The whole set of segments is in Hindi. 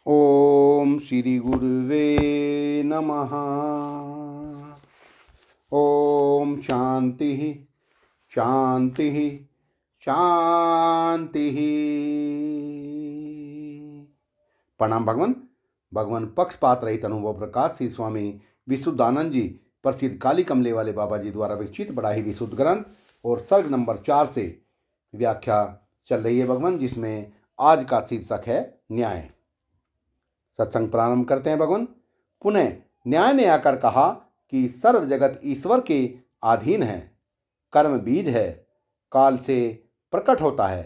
ओम श्री गुरुवे नमः। ओम शांति शांति शांति। प्रणाम भगवान। भगवान पक्षपात रहित अनुभव प्रकाश श्री स्वामी विशुद्धानंद जी प्रसिद्ध काली कमले वाले बाबा जी द्वारा विरचित बड़ा ही विशुद्ध ग्रंथ और सर्ग नंबर 4 से व्याख्या चल रही है भगवान, जिसमें आज का शीर्षक है न्याय। सत्संग प्रारंभ करते हैं भगवान। पुनः न्याय ने आकर कहा कि सर्व जगत ईश्वर के अधीन है। कर्म बीज है, काल से प्रकट होता है,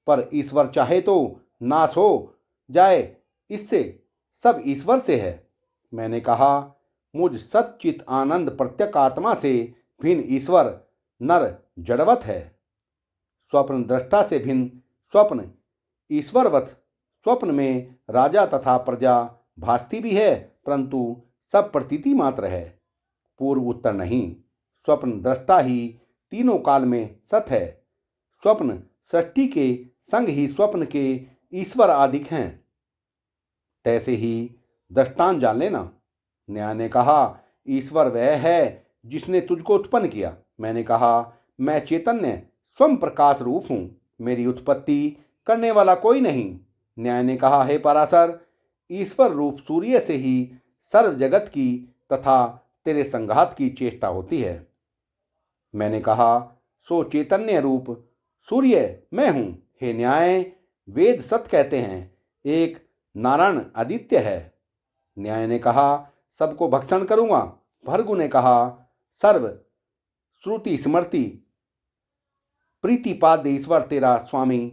पर ईश्वर चाहे तो नाश हो जाए, इससे सब ईश्वर से है। मैंने कहा, मुझ सच्चित आनंद प्रत्यक आत्मा से भिन्न ईश्वर नर जड़वत है। स्वप्न दृष्टा से भिन्न स्वप्न ईश्वरवत। स्वप्न में राजा तथा प्रजा भासती भी है, परंतु सब प्रतीति मात्र है, पूर्व उत्तर नहीं। स्वप्न दृष्टा ही तीनों काल में सत है। स्वप्न सृष्टि के संग ही स्वप्न के ईश्वर आदिक हैं, तैसे ही दृष्टांत जान लेना। न्याय ने कहा, ईश्वर वह है जिसने तुझको उत्पन्न किया। मैंने कहा, मैं चैतन्य स्वयं प्रकाश रूप हूँ, मेरी उत्पत्ति करने वाला कोई नहीं। न्याय ने कहा, हे पराशर, ईश्वर रूप सूर्य से ही सर्व जगत की तथा तेरे संघात की चेष्टा होती है। मैंने कहा, सो चैतन्य रूप सूर्य मैं हूँ। हे न्याय, वेद सत्य कहते हैं, एक नारायण आदित्य है। न्याय ने कहा, सबको भक्षण करूँगा। भृगु ने कहा, सर्व श्रुति स्मृति प्रीतिपाद्य ईश्वर तेरा स्वामी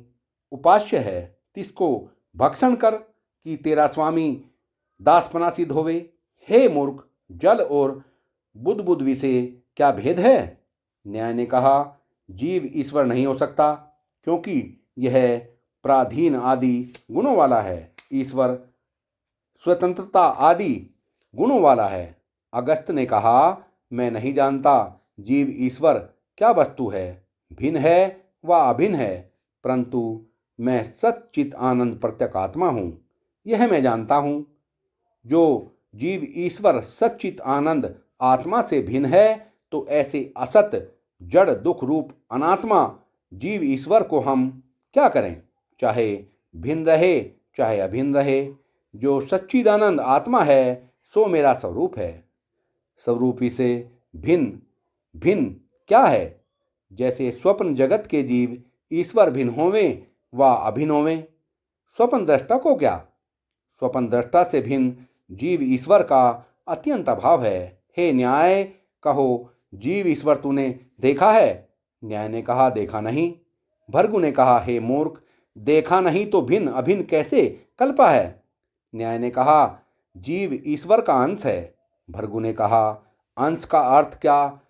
उपास्य है, तिसको भक्षण कर कि तेरा स्वामी दासपना सिद्ध होवे। हे मूर्ख, जल और बुद्ध से क्या भेद है? न्याय ने कहा, जीव ईश्वर नहीं हो सकता, क्योंकि यह प्राधीन आदि गुणों वाला है। ईश्वर स्वतंत्रता आदि गुणों वाला है। अगस्त्य ने कहा, मैं नहीं जानता जीव ईश्वर क्या वस्तु है, भिन्न है व अभिन्न है, परंतु मैं सच्चित आनंद प्रत्यक आत्मा हूँ, यह मैं जानता हूँ। जो जीव ईश्वर सच्चित आनंद आत्मा से भिन्न है, तो ऐसे असत जड़ दुख रूप अनात्मा जीव ईश्वर को हम क्या करें, चाहे भिन्न रहे चाहे अभिन्न रहे। जो सच्चिदानंद आत्मा है सो मेरा स्वरूप है। स्वरूपी से भिन्न भिन्न क्या है? जैसे स्वप्न जगत के जीव ईश्वर भिन्न होवें व अभिन्न होवें। स्वप्न दृष्टा को क्या? स्वप्न दृष्टा से भिन्न जीव ईश्वर का अत्यंत अभाव है। हे न्याय, कहो, जीव ईश्वर तूने देखा है? न्याय ने कहा, देखा नहीं। भृगु ने कहा, हे मूर्ख, देखा नहीं तो भिन्न अभिन्न कैसे कल्पा है? न्याय ने कहा, जीव ईश्वर का अंश है। भृगु ने कहा, अंश का अर्थ क्या?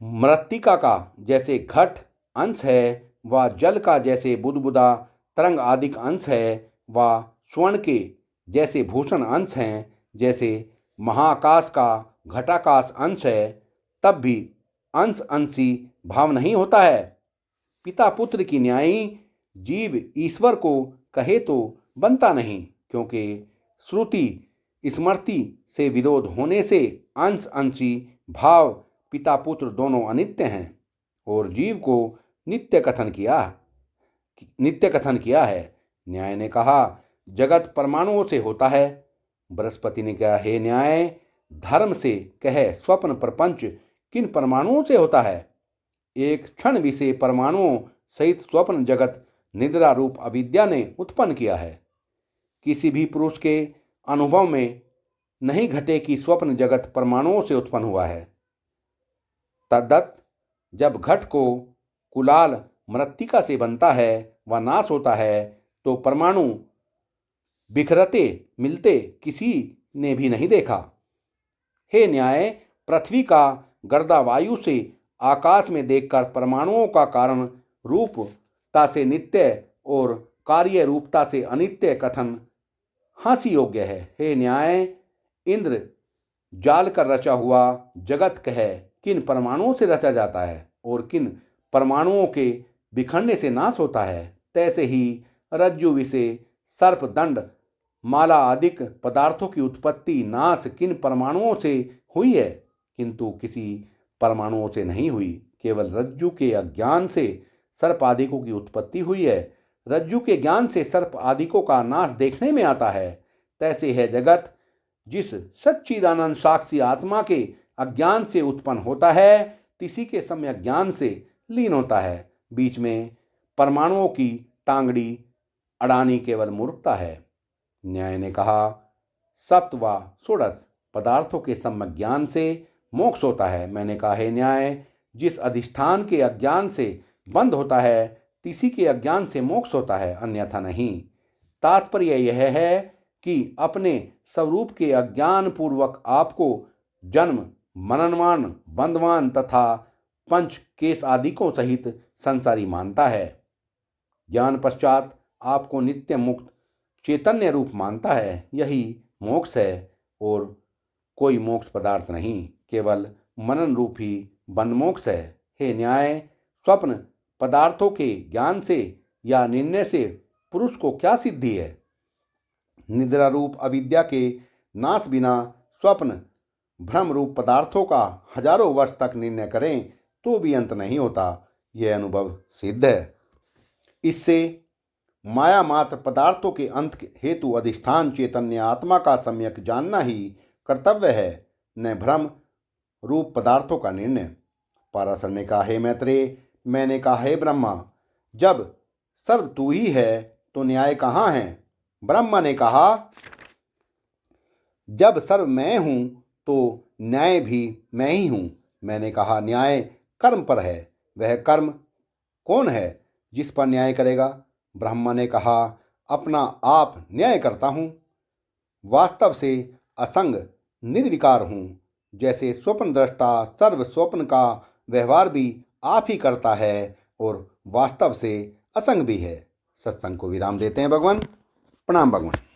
मृत्तिका का जैसे घट अंश है, व जल का जैसे बुदबुदा तरंग आदि अंश है, व स्वर्ण के जैसे भूषण अंश हैं, जैसे महाकाश का घटाकाश अंश है, तब भी अंश अंशी भाव नहीं होता है। पिता पुत्र की न्यायी जीव ईश्वर को कहे तो बनता नहीं, क्योंकि श्रुति स्मृति से विरोध होने से अंश अंशी भाव पिता पुत्र दोनों अनित्य हैं और जीव को नित्य कथन किया है। न्याय ने कहा, जगत परमाणुओं से होता है। बृहस्पति ने कहा, हे न्याय, धर्म से कह, स्वप्न प्रपंच किन परमाणुओं से होता है? एक क्षण विषय परमाणुओं सहित स्वप्न जगत निद्रा रूप अविद्या ने उत्पन्न किया है। किसी भी पुरुष के अनुभव में नहीं घटे कि स्वप्न जगत परमाणुओं से उत्पन्न हुआ है। तद्दत जब घट को कुलाल मृत्तिका से बनता है व नाश होता है, तो परमाणु बिखरते मिलते किसी ने भी नहीं देखा। हे न्याय, पृथ्वी का गर्दा वायु से आकाश में देखकर परमाणुओं का कारण रूपता से नित्य और कार्य रूपता से अनित्य कथन हास्य योग्य है। हे न्याय, इंद्र जाल कर रचा हुआ जगत कह किन परमाणुओं से रचा जाता है और किन परमाणुओं के बिखरने से नाश होता है, तैसे ही रज्जु विषे सर्प दंड माला अधिक पदार्थों की उत्पत्ति नाश किन परमाणुओं से हुई है, किंतु किसी परमाणुओं से नहीं हुई। केवल रज्जु के अज्ञान से सर्प आदिकों की उत्पत्ति हुई है। रज्जु के ज्ञान से सर्प आदिकों का नाश देखने में आता है। तैसे है जगत, जिस सच्चिदानंद साक्षी आत्मा के अज्ञान से उत्पन्न होता है, तिसी के सम्यक ज्ञान से लीन होता है। बीच में परमाणुओं की टांगड़ी अड़ानी केवल मूर्खता है। न्याय ने कहा, सप्त व षोडश पदार्थों के सम्यक ज्ञान से मोक्ष होता है। मैंने कहा, हे न्याय, जिस अधिष्ठान के अज्ञान से बंद होता है, तिसी के अज्ञान से मोक्ष होता है, अन्यथा नहीं। तात्पर्य यह है कि अपने स्वरूप के अज्ञान पूर्वक आपको जन्म मननवान बंधवान तथा पंच केस आदिकों सहित संसारी मानता है। ज्ञान पश्चात आपको नित्य मुक्त चैतन्य रूप मानता है। यही मोक्ष है और कोई मोक्ष पदार्थ नहीं, केवल मनन रूप ही बंध मोक्ष है। हे न्याय, स्वप्न पदार्थों के ज्ञान से या निर्णय से पुरुष को क्या सिद्धि है? निद्रा रूप अविद्या के नाश बिना स्वप्न भ्रम रूप पदार्थों का हजारों वर्ष तक निर्णय करें तो भी अंत नहीं होता। यह अनुभव सिद्ध है। इससे माया मात्र पदार्थों के अंत हेतु अधिष्ठान चैतन्य आत्मा का सम्यक जानना ही कर्तव्य है, न भ्रम रूप पदार्थों का निर्णय। पाराशर ने कहा, हे मैत्रेय, मैंने कहा, हे ब्रह्मा, जब सर्व तू ही है तो न्याय कहाँ है? ब्रह्मा ने कहा, जब सर्व मैं हूँ तो न्याय भी मैं ही हूँ। मैंने कहा, न्याय कर्म पर है, वह कर्म कौन है जिस पर न्याय करेगा? ब्रह्मा ने कहा, अपना आप न्याय करता हूँ। वास्तव से असंग निर्विकार हूँ। जैसे स्वप्न दृष्टा सर्व स्वप्न का व्यवहार भी आप ही करता है और वास्तव से असंग भी है। सत्संग को विराम देते हैं भगवान। प्रणाम भगवान।